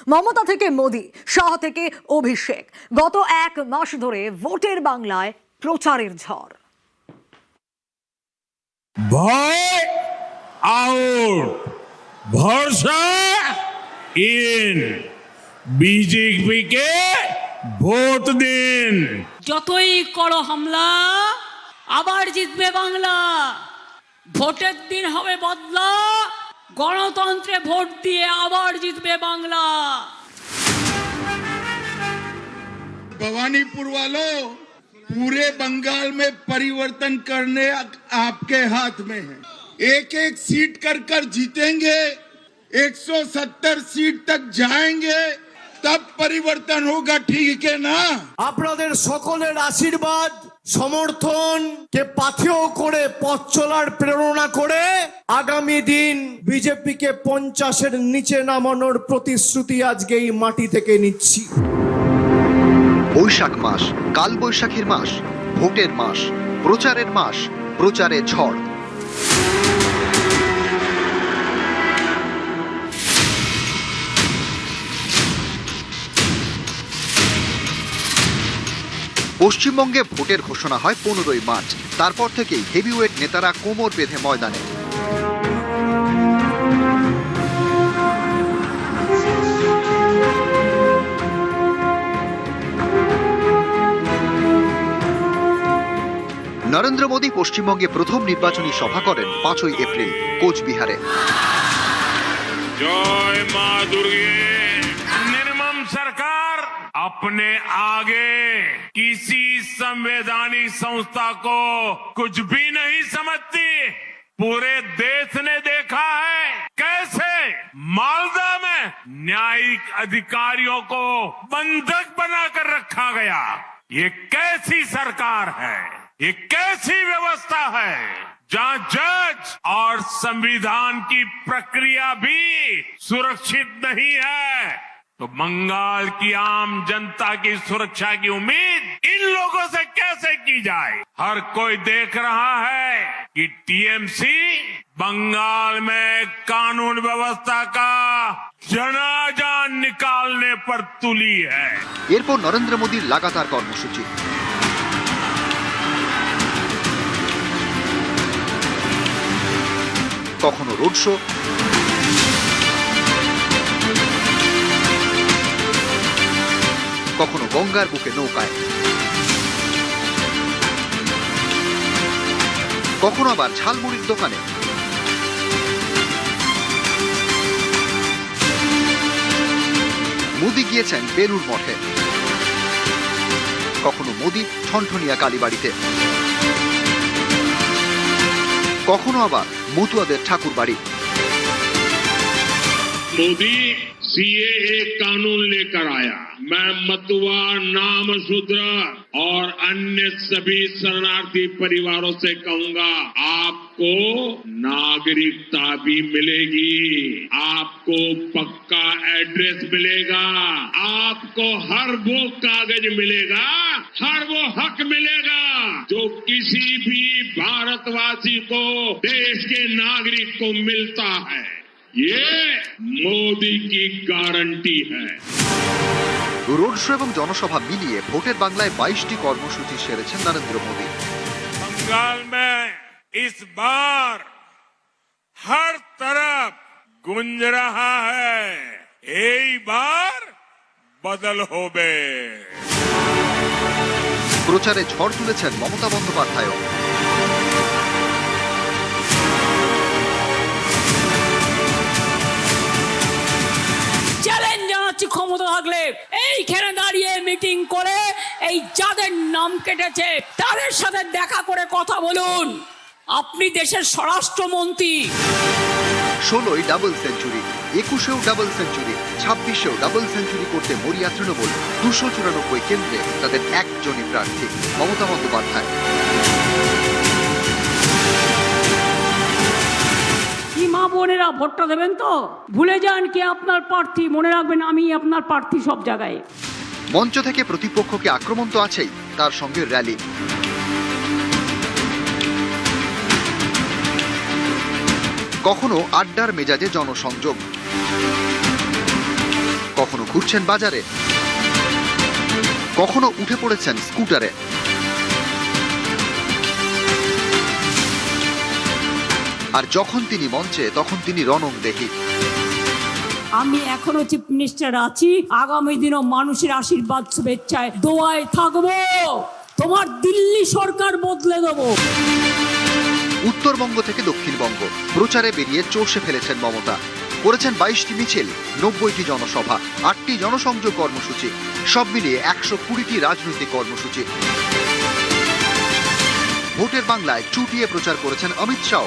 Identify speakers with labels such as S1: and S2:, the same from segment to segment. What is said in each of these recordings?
S1: মমতা থেকে মোদি, শাহ থেকে অভিষেক, গত এক মাস ধরে ভোটের বাংলায় প্রচারের ঝড়।
S2: ভয় আউট, ভরসা ইন, বিজেপিকে ভোট দিন।
S3: যতই করো হামলা, আবার জিতবে বাংলা। ভোটের দিন হবে বদলা, গণতন্ত্রে ভোট দিয়ে আবার জিতবে বাংলা।
S4: भवानीपुर वालों, पूरे बंगाल में परिवर्तन करने आपके हाथ में है। एक एक सीट कर जीतेंगे, 170 सीट तक जाएंगे, तब परिवर्तन होगा, ठीक है ना?
S5: আপনাদের সকলের আশীর্বাদ সমর্থন কে পাথেয় করে পথ চলার প্রেরণা করে আগামী দিন বিজেপিকে 50-এর নিচে নামানোর প্রতিশ্রুতি আজকে এই মাটি থেকে নিচ্ছি।
S6: বৈশাখ মাস, কাল বৈশাখীর মাস, ভোটের মাস, প্রচারের মাস, প্রচারে ঝড়। পশ্চিমবঙ্গে ভোটের ঘোষণা হয় 15ই মার্চ। তারপর থেকেই হেভিওয়েট নেতারা কোমর বেঁধে ময়দানে। নরেন্দ্র মোদী পশ্চিমবঙ্গে প্রথম নির্বাচনী সভা করেন 5ই এপ্রিল কোচবিহারে।
S2: जय मां दुर्गे। निर्मम सरकार अपने आगे किसी संवैधानिक संस्था को कुछ भी नहीं समझती। पूरे देश ने देखा है कैसे मालदा में न्यायिक अधिकारियों को बंधक बनाकर रखा गया। ये कैसी सरकार है, ये कैसी व्यवस्था है जहां जज और संविधान की प्रक्रिया भी सुरक्षित नहीं है। तो बंगाल की आम जनता की सुरक्षा की उम्मीद इन लोगों से कैसे की जाए? हर कोई देख रहा है कि टीएमसी बंगाल में कानून व्यवस्था का जनाजा निकालने पर तुली है।
S6: এরপর নরেন্দ্র মোদীর লাগাতার কর্মসূচি। কখনো রোড শো, কখনো গঙ্গার বুকে নৌকায়, কখনো আবার ঝালমুড়ির দোকানে। মোদি গিয়েছেন বেলুড় মঠে, কখনো মোদি ঠনঠনিয়া কালীবাড়িতে, কখনো আবার মতুয়াদের ঠাকুর বাড়ি।
S7: मोदी सीएए कानून लेकर आया। मैं मतुआ, नामशूद्र और अन्य सभी शरणार्थी परिवारों से कहूंगा, आपको नागरिकता भी मिलेगी, आपको पक्का एड्रेस मिलेगा, आपको हर वो कागज मिलेगा, हर वो हक मिलेगा जो किसी भी भारतवासी को, देश के नागरिक को मिलता है। ये मोदी की गारंटी है।
S6: রোড শো এবং জনসভা মিলিয়ে ভোটের বাংলায় 22টি কর্মসূচি সেরেছেন নরেন্দ্র মোদী।
S2: बंगाल में इस बार हर तरफ गूंज रहा है, এই বার বদল হবে।
S6: প্রচারে ঝড় তুলেছেন মমতা বন্দ্যোপাধ্যায়।
S3: চ্যালেঞ্জ জানাচ্ছি, ক্ষমতা থাকলে এইখানে দাঁড়িয়ে মিটিং করে এই যাদের নাম কেটেছে তাদের সাথে দেখা করে কথা বলুন। আপনি দেশের স্বরাষ্ট্রমন্ত্রী।
S6: 16ই ডাবল সেঞ্চুরি, 21এও ডাবল সেঞ্চুরি, 26এও ডাবল সেঞ্চুরি করতে মরিয়া তৃণমূল। 294 কেন্দ্রে তাদের একজনই প্রার্থী, মমতা বন্দ্যোপাধ্যায়।
S3: কি মা বোনেরা ভোটটা দেবেন তো? ভুলে যান কে আপনার প্রার্থী, মনে রাখবেন আমি আপনার প্রার্থী সব জায়গায়।
S6: মঞ্চ থেকে প্রতিপক্ষকে আক্রমণ তো আছেই, তার সঙ্গে র্যালি। কখনো আড্ডার মেজাজে জনসংযোগ, কখনো ঘুরছেন বাজারে, কখনো উঠে পড়েছেন স্কুটারে। আর যখন তিনি মঞ্চে তখন তিনি রণংদেহী।
S3: আমি এখনো চিফ মিনিস্টার আছি, আগামী দিনও মানুষের আশীর্বাদ শুভেচ্ছায় দোয়ায় থাকবো, তোমার দিল্লি সরকার বদলে দেবো।
S6: উত্তরবঙ্গ থেকে দক্ষিণবঙ্গ প্রচারে বেরিয়ে চষে ফেলেছেন মমতা। করেছেন 22টি মিছিল, 90টি জনসভা, 8টি জনসংযোগ কর্মসূচি, সব মিলিয়ে 120টি রাজনৈতিক কর্মসূচি। ভোটের বাংলায় চুটিয়ে প্রচার করেছেন অমিত শাহ।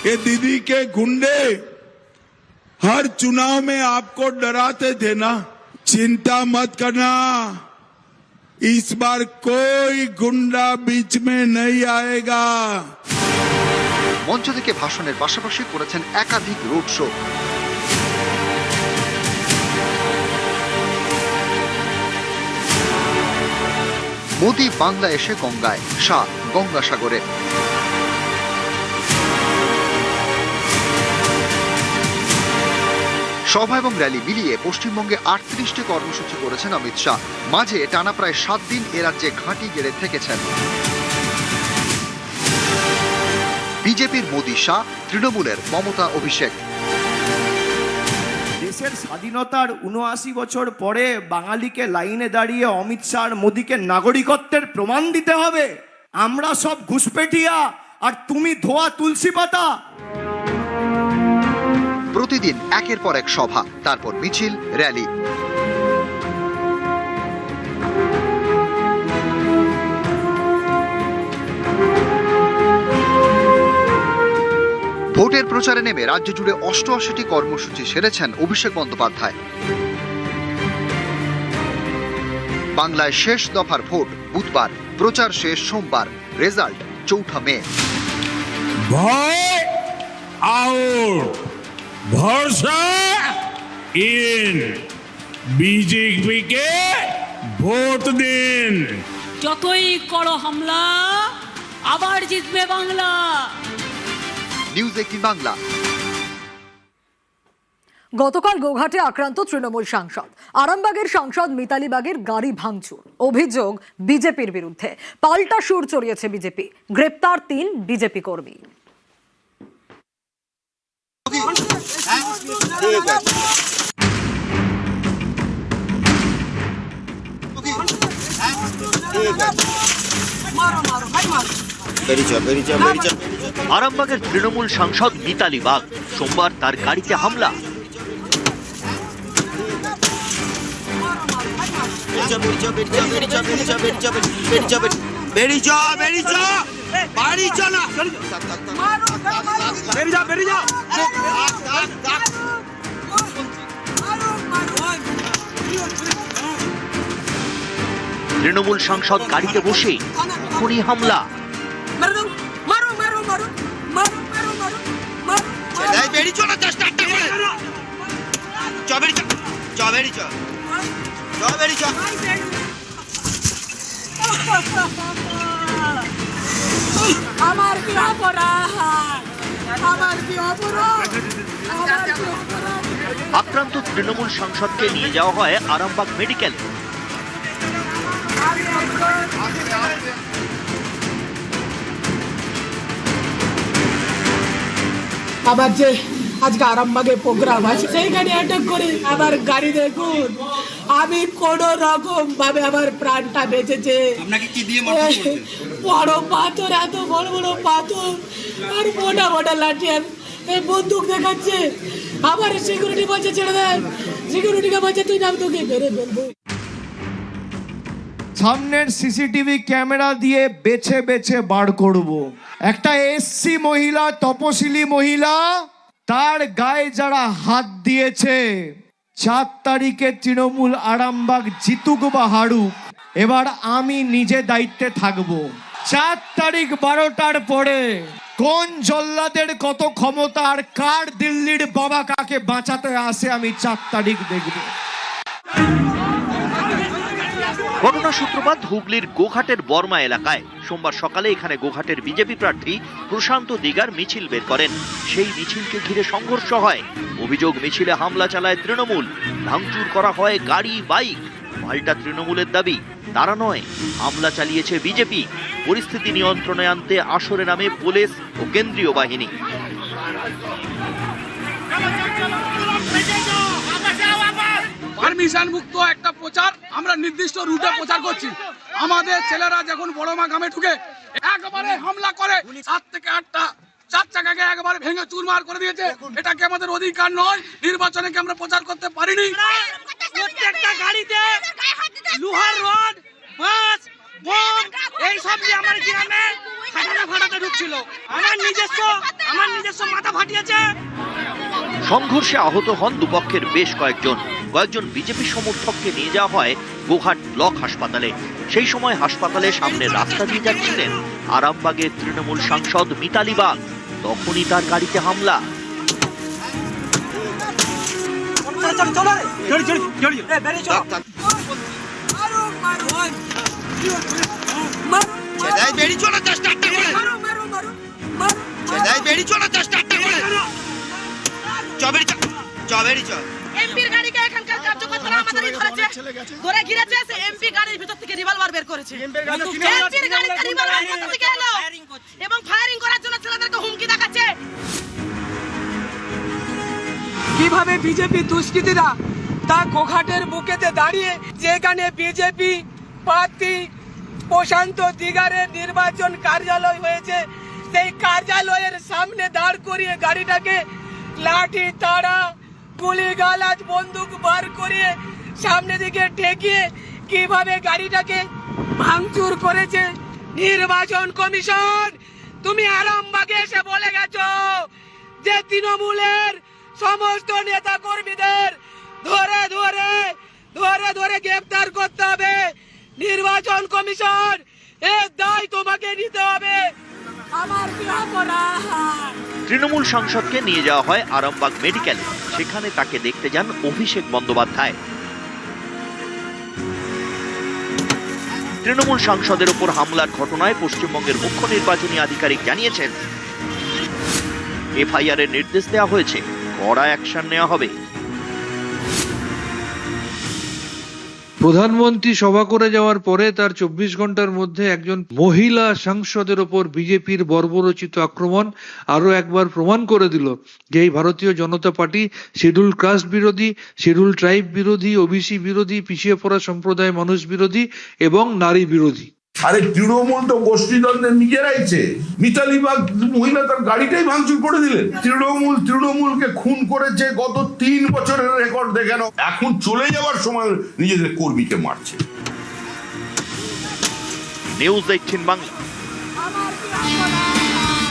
S4: ये दीदी के गुंडे हर चुनाव में आपको डराते थे ना, चिंता मत करना, इस बार कोई गुंडा बीच में नहीं आएगा।
S6: মঞ্চ থেকে ভাষণের পাশাপাশি করেছেন একাধিক রোড শো। মোদি বাংলা এসে গঙ্গায়, শাহ গঙ্গাসাগরে। সভা এবং র্যালি মিলিয়ে পশ্চিমবঙ্গে 38টি কর্মসূচি করেছেন অমিত শাহ। মাঝে টানা প্রায় 7 দিন এ রাজ্যে ঘাঁটি গেড়ে থেকেছেন। বিজেপির মোদি শাহ, তৃণমূলের মমতা অভিষেক।
S5: দেশের স্বাধীনতার 79 বছর পরে বাঙালিকে লাইনে দাঁড়িয়ে অমিত শাহ আর মোদিকে নাগরিকত্বের প্রমাণ দিতে হবে? আমরা সব ঘুষপেটিয়া আর তুমি ধোয়া তুলসী পাতা।
S6: প্রতিদিন একের পর এক সভা, তারপর মিছিল, র্যালি। ভোটের প্রচারে নেমে রাজ্য জুড়ে 88টি কর্মসূচি সেরেছেন অভিষেক বন্দ্যোপাধ্যায়। বাংলায় শেষ দফার ভোট বুধবার, প্রচার শেষ সোমবার, রেজাল্ট 4 মে।
S2: ভয় আউট, ভরসা ইন, বিজেপিকে ভোট দিন।
S3: যতই করো হামলা, আবার জিতবে বাংলা।
S6: নিউজ 18 বাংলা।
S1: গতকাল গোঘাটে আক্রান্ত তৃণমূল সাংসদ, আরামবাগের সাংসদ মিতালি বাগের গাড়ি ভাঙচুর, অভিযোগ বিজেপির বিরুদ্ধে। পাল্টা সুর চড়িয়েছে বিজেপি, গ্রেপ্তার 3 বিজেপি কর্মী।
S8: আরামবাগের তৃণমূল সাংসদ মিতালি বাগ, সোমবার তার গাড়িতে হামলা। তৃণমূল সাংসদ গাড়িতে বসে খুনি হামলা।
S3: আমার কি অপরাধ, আমার কি অপরাধ।
S8: আক্রান্ত তৃণমূল সাংসদকে নিয়ে যাওয়া হয় আরামবাগ মেডিকেল।
S9: আবার যে আজকে আরামবাগে প্রোগ্রাম আছে সেইখানে অ্যাটাক করে আমার গাড়ি, দেখুন আমি কোন রকম ভাবে আমার প্রাণটা বেঁচেছে। বড় পাথর, এত বড় বড় পাথর আর মোটা মোটা লাঠি আর বন্দুক দেখাচ্ছে। আবার সিকিউরিটি বলছে ছেড়ে দেয়, সিকিউরিটিকে বলছে তুই নাম, তোকে মেরে ফেলবো।
S5: সামনের সিসিটিভি ক্যামেরা দিয়ে বেছে বেছে বার করব। একটা এসসি মহিলা, তপশিলি মহিলা, তার গায়ে যারা হাত দিয়েছে, 4 তারিখে তৃণমূল আরামবাগ জিতুক বা হারুক, এবার আমি নিজে দায়িত্বে থাকবো। 4 তারিখ 12টার পরে কোন জল্লাদের কত ক্ষমতা আর কার দিল্লির বাবা কাকে বাঁচাতে আসে আমি 4 তারিখ দেখব।
S8: ঘটনার সূত্রপাত হুগলির গোঘাটের বর্মা এলাকায়। সোমবার সকালে এখানে গোঘাটের বিজেপি প্রার্থী প্রশান্ত দিগার মিছিল বের করেন। সেই মিছিলকে ঘিরে সংঘর্ষ হয়। অভিযোগ, মিছিলে হামলা চালায় তৃণমূল, ভাঙচুর করা হয় গাড়ি বাইক। পাল্টা তৃণমূলের দাবি তারা নয়, হামলা চালিয়েছে বিজেপি। পরিস্থিতি নিয়ন্ত্রণে আনতে আসরে নামে পুলিশ ও কেন্দ্রীয় বাহিনী।
S10: পারমিশন মুক্ত একটা প্রচার আমরা নির্দিষ্ট রুটে প্রচার করছি। আমাদের ছেলেরা যখন বড়মা গ্রামে ঢুকে একবারে হামলা করে 7 থেকে 8টা 4 চাকাকে একবারে ভেঙে চুরমার করে দিয়েছে। এটা কি আমাদের অধিকার নয়? নির্বাচনে কি আমরা প্রচার করতে পারিনি?
S9: প্রত্যেকটা গাড়িতে লোহার রড, বাস, বোম এই সব নিয়ে আমার গ্রামে ফাটাতে ঢুকছিল। আমার নিজস্ব মাথা ফাটিয়েছে।
S8: সংঘর্ষে আহত হন দুপক্ষের বেশ কয়েকজন। বিজেপি সমর্থককে নিয়ে যাওয়া হয় গোঘাট ব্লক হাসপাতালে। সেই সময় হাসপাতালের সামনে রাস্তা দিয়ে যাচ্ছিলেন আরামবাগের তৃণমূল সাংসদ মিতালি বাগ। তখনই তার গাড়িতে হামলা।
S9: এমপির গাড়িকে এখানকার কার্যকর করা আমাদেরই ধরেছে, ধরে ঘিরেছে। সে এমপি গাড়ির ভিতর থেকে রিভলভার বের করেছে। এমপির গাড়িতে রিভলভার কোথা থেকে এলো এবং ফায়ারিং করার জন্য ছেলেদেরকে হুমকি দেখাচ্ছে।
S10: কিভাবে বিজেপি দুষ্কৃতীরা তা গোঘাটের বুকেতে দাঁড়িয়ে, যেখানে বিজেপি প্রার্থী প্রশান্ত দিগারের নির্বাচন কার্যালয় হয়েছে, সেই কার্যালয়ের সামনে দাঁড় করিয়ে গাড়িটাকে লাঠি তাড়া, গুলি গালাজ, বন্দুক বার করিয়ে সামনে দিকে ঠেকিয়ে কিভাবে গাড়িটাকে ভাঙচুর করেছে। নির্বাচন কমিশন, তুমি আরামবাগে এসে বলে গেছো যে তৃণমূলের সমস্ত নেতা কর্মীদের ধরে ধরে গ্রেফতার করতে হবে। নির্বাচন কমিশন, এর দায় তোমাকে নিতে হবে। আমার কি অপরাধ?
S8: তৃণমূল সাংসদকে নিয়ে যাওয়া হয় আরামবাগ মেডিকেলে। সেখানে তাকে দেখতে যান অভিষেক বন্দ্যোপাধ্যায়। তৃণমূল সাংসদের উপর হামলার ঘটনায় পশ্চিমবঙ্গের মুখ্য নির্বাচনী আধিকারিক জানিয়েছেন, এফআইআর এর নির্দেশ দেওয়া হয়েছে, কড়া অ্যাকশন নেওয়া হবে।
S11: প্রধানমন্ত্রী সভা করে যাওয়ার পরে তার 24 ঘন্টার মধ্যে একজন মহিলা সাংসদের ওপর বিজেপির বর্বরচিত আক্রমণ আরো একবার প্রমাণ করে দিল যে এই ভারতীয় জনতা পার্টি শিডিউল কাস্ট বিরোধী, শিডিউল ট্রাইব বিরোধী, ওবিসি বিরোধী, পিছিয়ে পড়া সম্প্রদায় মানুষ বিরোধী এবং নারী বিরোধী।
S12: আরে তৃণমূল তো গোষ্ঠীদ্বন্দ্বের নিজেরাইছে। মিতালি বাগ মহিলা তার গাড়িটাই ভাঙচুর করে দিলেন। তৃণমূলকে খুন করেছে, গত 3 বছরের রেকর্ড দেখানো। এখন চলে যাওয়ার সময় নিজেদের কর্মীকে মারছে।
S8: নিউজ 18 বাংলা।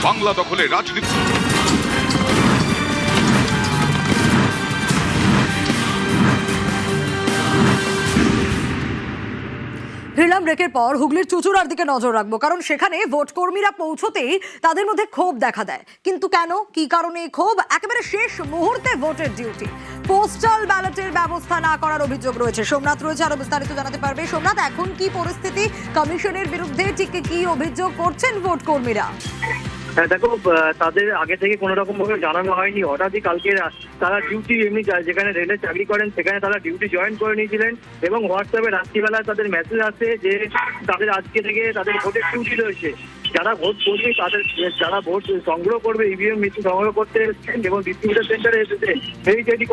S2: বাংলা দখলে রাজনীতি।
S1: ফিরলাম ব্রেকের পর। হুগলির চুচুড়ার দিকে নজর রাখবো, কারণ সেখানে ভোট কর্মীরা পৌঁছতেই তাদের মধ্যে ক্ষোভ দেখা দেয়। কিন্তু কেন, কি কারণে এই ক্ষোভ? একেবারে শেষ মুহূর্তে ভোটের ডিউটি, পোস্টাল ব্যালটের ব্যবস্থা না করার অভিযোগ রয়েছে। সোমনাথ রয়েছে, আরো বিস্তারিত জানাতে পারবে। সোমনাথ, এখন কি পরিস্থিতি? কমিশনের বিরুদ্ধে ঠিক কি অভিযোগ করছেন ভোট কর্মীরা?
S13: দেখো, তাদের আগে থেকে কোনো রকম ভাবে জানানো হয়নি। হঠাৎই কালকে তারা ডিউটি, এমনি যেখানে রেলে চাকরি করেন সেখানে তারা ডিউটি জয়েন করে নিয়েছিলেন এবং হোয়াটসঅ্যাপে রাত্রিবেলা তাদের মেসেজ আসে যে তাদের আজকে থেকে তাদের ভোটের ডিউটি রয়েছে। যারা ভোট করবে, যারা ভোট সংগ্রহ করবে, ইভিএম মেশিন সংগ্রহ করতে এসেছেন এবং ডিস্ট্রিবিউটার সেন্টারে এসেছে এইচআইটি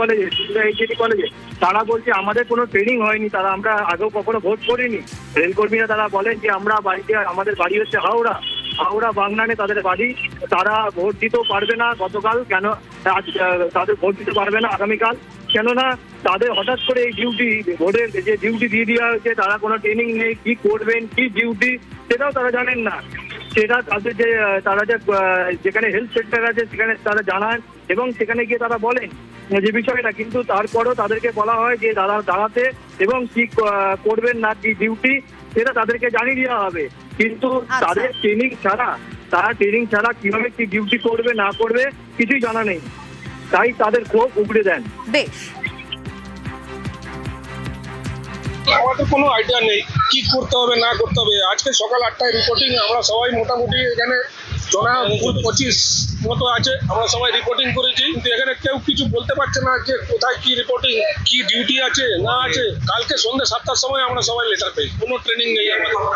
S13: কলেজে, তারা বলছে আমাদের কোনো ট্রেনিং হয়নি, আমরা আগেও কখনো ভোট করিনি। রেলকর্মীরা তারা বলেন যে আমরা বাড়িতে, আমাদের বাড়ি হচ্ছে হাওড়া বাগনানে তাদের বাড়ি, তারা ভোট দিতেও পারবে না গতকাল, কেন তাদের ভোট দিতে পারবে না আগামীকাল, কেননা তাদের হঠাৎ করে এই ডিউটি, ভোটের যে ডিউটি দিয়ে দেওয়া হয়েছে, তারা কোনো ট্রেনিং নেই, কি করবেন, কি ডিউটি সেটাও তারা জানেন না। সেটা তাদের যে তারা যেখানে হেলথ সেন্টার আছে সেখানে তারা জানান এবং সেখানে গিয়ে তারা বলেন যে বিষয়টা, কিন্তু তারপরেও তাদেরকে বলা হয় যে দাঁড়াতে এবং কি করবেন না, কি ডিউটি সেটা তাদেরকে জানিয়ে দেওয়া হবে। কিন্তু তাদের ট্রেনিং ছাড়া কিভাবে কি ডিউটি করবে না করবে কিছুই জানা নেই, তাই তাদের ক্ষোভ উগড়ে দেন।
S1: বেশ,
S10: আমাদের কোনো আইডিয়া নেই কি করতে হবে না করতে হবে। আজকে সকাল 8টায় রিপোর্টিং, আমরা সবাই মোটামুটি এখানে জনা 25 মতো আছে, আমরা সবাই রিপোর্টিং করেছি, কিন্তু এখানে কেউ কিছু বলতে পারছে না যে কোথায় কি রিপোর্টিং, কি ডিউটি আছে না আছে। কালকে সন্ধ্যে 7টার সময় আমরা সবাই লেটার পেয়েছি, কোনো ট্রেনিং নেই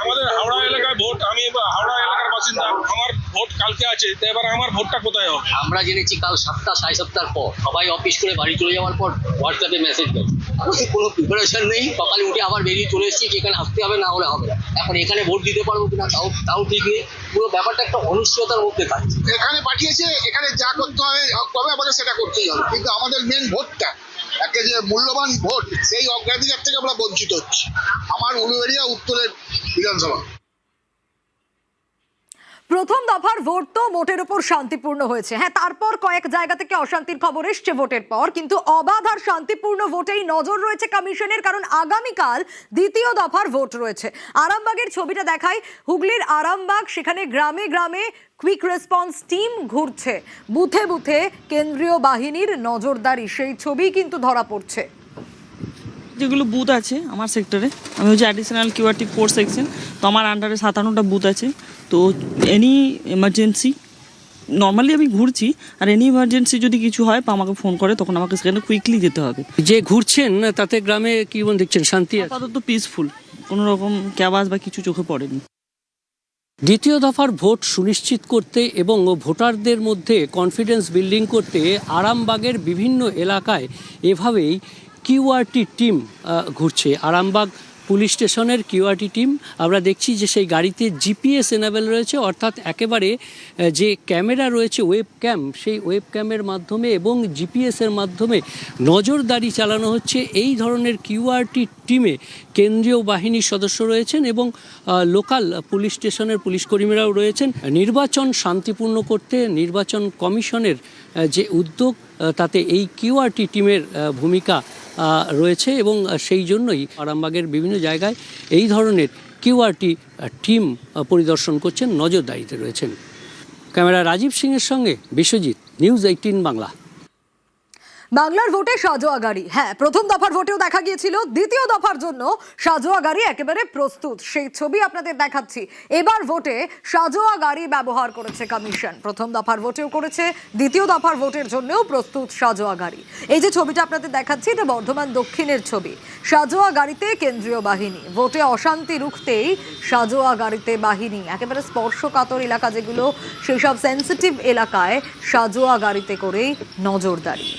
S10: আমাদের। হাওড়া এলাকায় ভোট, আমি হাওড়া এলাকার বাসিন্দা, আমার ভোট কালকে আছে, তো এবার আমার ভোটটা কোথায় হবে?
S14: আমরা জেনেছি কাল 7টা 7:30 পর সবাই অফিস করে বাড়ি চলে যাওয়ার পর হোয়াটসঅ্যাপে মেসেজ গেছে। আমাদের কোনো প্রিপারেশন নেই, সকালে উঠে আবার বেরিয়ে চলে এসেছি যে এখানে আসতে হবে, না হলে হবে না। এখন এখানে ভোট দিতে পারবো কিনা তাও ঠিক নেই, পুরো ব্যাপারটা একটা অনিশ্চয়তার মধ্যে থাকছে।
S4: এখানে পাঠিয়েছে, এখানে যা করতে হবে তবে আমাদের সেটা করতেই হবে, কিন্তু আমাদের মেন ভোটটা, একটা যে মূল্যবান ভোট, সেই অগ্রাধিকার থেকে আমরা বঞ্চিত হচ্ছি। আমার উলুবেড়িয়া উত্তরের বিধানসভা।
S1: প্রথম দফার ভোট তো মোটের উপর শান্তিপূর্ণ হয়েছে। হ্যাঁ, তারপর কয়েক জায়গা থেকে অশান্তির খবর এসছে ভোটের পর, কিন্তু অবাধ আর শান্তিপূর্ণ ভোটেই নজর রয়েছে কমিশনের, কারণ আগামীকাল দ্বিতীয় দফার ভোট রয়েছে। আরামবাগের ছবিটা দেখাই, হুগলির আরামবাগ, সেখানে গ্রামে গ্রামে কুইক রেসপন্স টিম ঘুরছে, বুথে বুথে কেন্দ্রীয় বাহিনীর নজরদারি, সেই ছবি কিন্তু ধরা পড়ছে।
S15: যেগুলো বুথ আছে আমার সেক্টরে, আমি হচ্ছে অ্যাডিশনাল কিউআরটি 4 সেকশন, তো আমার আন্ডারে 57টা বুথ আছে। তো এনি এমার্জেন্সি নর্মালি আমি ঘুরছি, আর এনি ইমার্জেন্সি যদি কিছু হয় বা আমাকে ফোন করে, তখন আমাকে সেখানে কুইকলি যেতে হবে।
S14: যে ঘুরছেন তাতে গ্রামে কি দেখছেন? শান্তি আছে?
S15: আপাতত পিসফুল, কোনো রকম ক্যাবাস বা কিছু চোখে পড়েনি।
S14: দ্বিতীয় দফার ভোট সুনিশ্চিত করতে এবং ভোটারদের মধ্যে কনফিডেন্স বিল্ডিং করতে আরামবাগের বিভিন্ন এলাকায় এভাবেই কিউআরটি টিম ঘুরছে। আরামবাগ পুলিশ স্টেশনের কিউআরটি টিম, আমরা দেখছি যে সেই গাড়িতে জিপিএস এনেবেল রয়েছে, অর্থাৎ একেবারে যে ক্যামেরা রয়েছে ওয়েব ক্যাম, সেই ওয়েব ক্যামের মাধ্যমে এবং জিপিএসের মাধ্যমে নজরদারি চালানো হচ্ছে। এই ধরনের কিউআরটি টিমে কেন্দ্রীয় বাহিনীর সদস্য রয়েছেন এবং লোকাল পুলিশ স্টেশনের পুলিশকর্মীরাও রয়েছেন। নির্বাচন শান্তিপূর্ণ করতে নির্বাচন কমিশনের যে উদ্যোগ, তাতে এই কিউআরটি টিমের ভূমিকা রয়েছে এবং সেই জন্যই আরামবাগের বিভিন্ন জায়গায় এই ধরনের কিউআরটি টিম পরিদর্শন করছেন, নজরদারিতে রয়েছেন। ক্যামেরা রাজীব সিংয়ের সঙ্গে বিশ্বজিৎ, নিউজ 18 বাংলা।
S1: বাংলার ভোটে সাজোয়া গাড়ি, হ্যাঁ, প্রথম দফার ভোটেও দেখা গিয়েছিল, দ্বিতীয় দফার জন্য সাজোয়া গাড়ি একেবারে প্রস্তুত, সেই ছবি আপনাদের দেখাচ্ছি। এবার ভোটে সাজোয়া গাড়ি ব্যবহার করেছে কমিশন, প্রথম দফার ভোটেও করেছে, দ্বিতীয় দফার ভোটের জন্যও প্রস্তুত সাজোয়া গাড়ি। এই যে ছবিটা আপনাদের দেখাচ্ছি, এটা বর্ধমান দক্ষিণের ছবি। সাজোয়া গাড়িতে কেন্দ্রীয় বাহিনী, ভোটে অশান্তি রুখতেই সাজোয়া গাড়িতে বাহিনী, একেবারে স্পর্শকাতর এলাকা যেগুলো, সেই সব সেন্সিটিভ এলাকায় সাজোয়া গাড়িতে করেই নজরদারি।